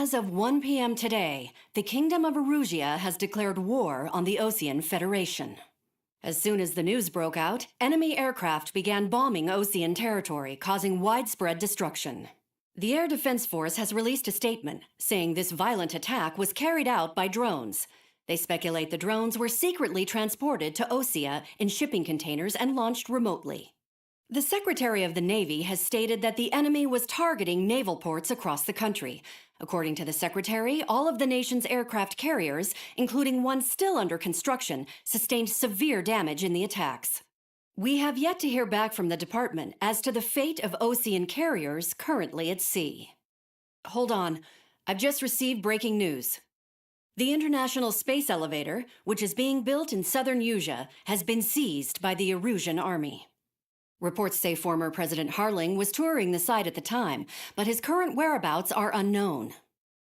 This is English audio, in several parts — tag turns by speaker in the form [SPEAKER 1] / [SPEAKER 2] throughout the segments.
[SPEAKER 1] As of 1 p.m. today, the Kingdom of Erusia has declared war on the Ocean Federation. As soon as the news broke out, enemy aircraft began bombing Ocean territory, causing widespread destruction. The Air Defense Force has released a statement saying this violent attack was carried out by drones. They speculate the drones were secretly transported to Osea in shipping containers and launched remotely. The Secretary of the Navy has stated that the enemy was targeting naval ports across the country. According to the Secretary, all of the nation's aircraft carriers, including one still under construction, sustained severe damage in the attacks. We have yet to hear back from the department as to the fate of Ocean carriers currently at sea. Hold on, I've just received breaking news. The International Space Elevator, which is being built in southern Erusia, has been seized by the Erusian army. Reports say former President Harling was touring the site at the time, but his current whereabouts are unknown.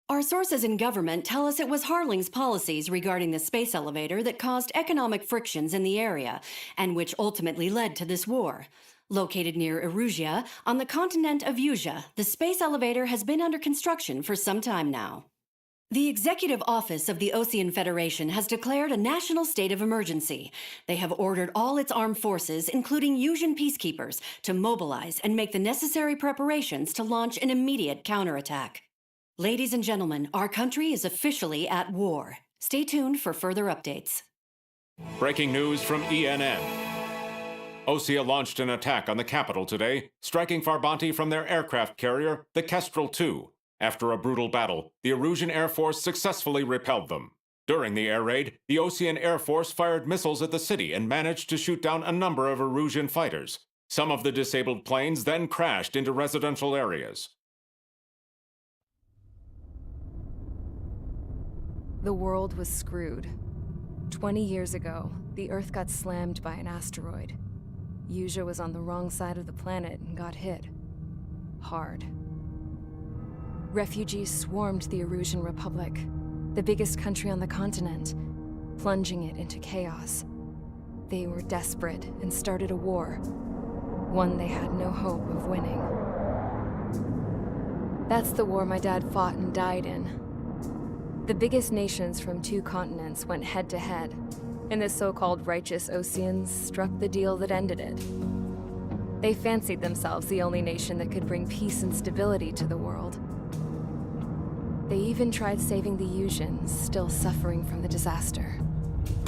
[SPEAKER 1] Our sources in government tell us it was Harling's policies regarding the space elevator that caused economic frictions in the area, and which ultimately led to this war. Located near Erusia, on the continent of Erusia, the space elevator has been under construction for some time now. The Executive Office of the Ocean Federation has declared a national state of emergency. They have ordered all its armed forces, including Erusian peacekeepers, to mobilize and make the necessary preparations to launch an immediate counterattack. Ladies and gentlemen, our country is officially at war. Stay tuned for further updates.
[SPEAKER 2] Breaking news from ENN. Osea launched an attack on the capital today, striking Farbanti from their aircraft carrier, the Kestrel II. After a brutal battle, the Erusian Air Force successfully repelled them. During the air raid, the Ocean Air Force fired missiles at the city and managed to shoot down a number of Erusian fighters. Some of the disabled planes then crashed into residential areas.
[SPEAKER 3] The world was screwed. 20 years ago, the Earth got slammed by an asteroid. Erusia was on the wrong side of the planet and got hit. Hard. Refugees swarmed the Erusian Republic, the biggest country on the continent, plunging it into chaos. They were desperate and started a war, one they had no hope of winning. That's the war my dad fought and died in. The biggest nations from 2 continents went head-to-head, and the so-called righteous Oceans struck the deal that ended it. They fancied themselves the only nation that could bring peace and stability to the world. They even tried saving the Erusians, still suffering from the disaster.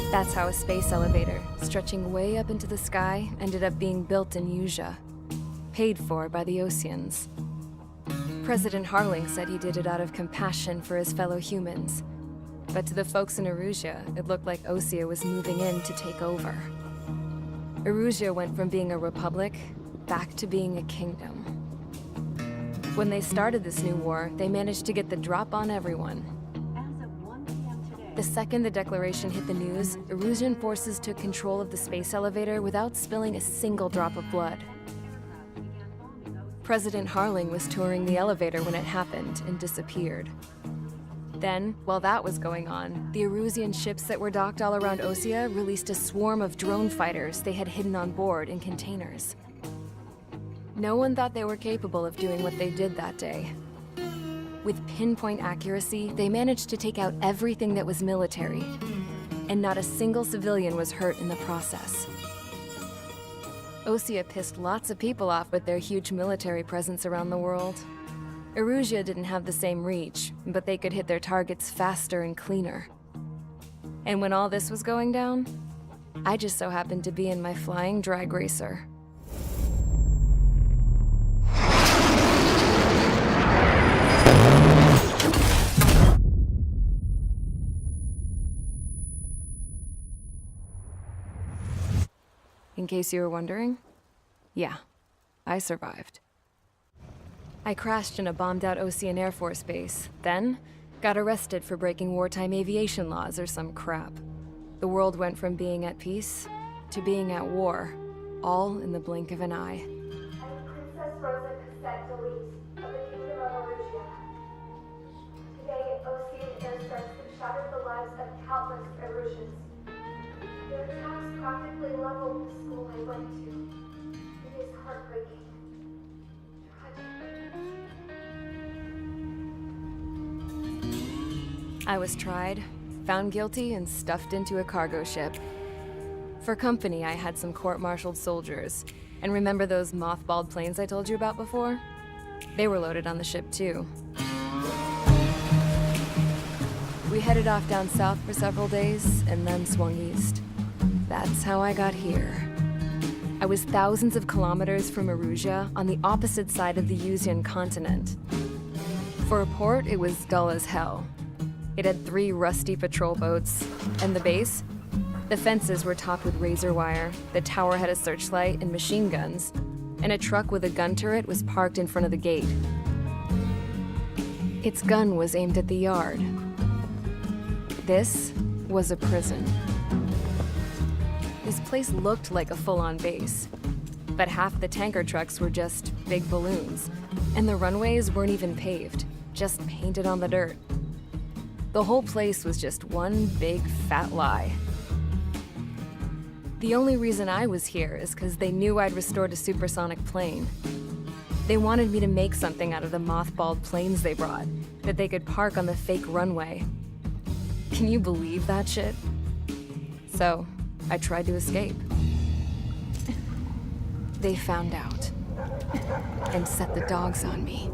[SPEAKER 3] That's how a space elevator, stretching way up into the sky, ended up being built in Erusia, paid for by the Oceans. President Harling said he did it out of compassion for his fellow humans. But to the folks in Erusia, it looked like Osea was moving in to take over. Erusia went from being a republic back to being a kingdom. When they started this new war, they managed to get the drop on everyone. The second the declaration hit the news, Erusian forces took control of the space elevator without spilling a single drop of blood. President Harling was touring the elevator when it happened and disappeared. Then, while that was going on, the Erusian ships that were docked all around Osea released a swarm of drone fighters they had hidden on board in containers. No one thought they were capable of doing what they did that day. With pinpoint accuracy, they managed to take out everything that was military, and not a single civilian was hurt in the process. Osea pissed lots of people off with their huge military presence around the world. Erusia didn't have the same reach, but they could hit their targets faster and cleaner. And when all this was going down, I just so happened to be in my flying drag racer. In case you were wondering, yeah, I survived. I crashed in a bombed-out Ocean Air Force base, then got arrested for breaking wartime aviation laws or some crap. The world went from being at peace to being at war, all in the blink of an eye.
[SPEAKER 4] Princess Rosa Cassette Delise of the Kingdom of Erusia. Today, Ocean airstrikes have shattered the lives of countless Erusians. Their attacks practically leveled the school I went to. It is heartbreaking. Tragic.
[SPEAKER 3] I was tried, found guilty, and stuffed into a cargo ship. For company, I had some court-martialed soldiers. And remember those mothballed planes I told you about before? They were loaded on the ship too. We headed off down south for several days and then swung east. That's how I got here. I was thousands of kilometers from Erusia on the opposite side of the Yuzian continent. For a port, it was dull as hell. It had 3 rusty patrol boats, and the base? The fences were topped with razor wire, the tower had a searchlight and machine guns, and a truck with a gun turret was parked in front of the gate. Its gun was aimed at the yard. This was a prison. This place looked like a full-on base, but half the tanker trucks were just big balloons, and the runways weren't even paved, just painted on the dirt. The whole place was just one big fat lie. The only reason I was here is because they knew I'd restored a supersonic plane. They wanted me to make something out of the mothballed planes they brought, that they could park on the fake runway. Can you believe that shit? So, I tried to escape. They found out and set the dogs on me.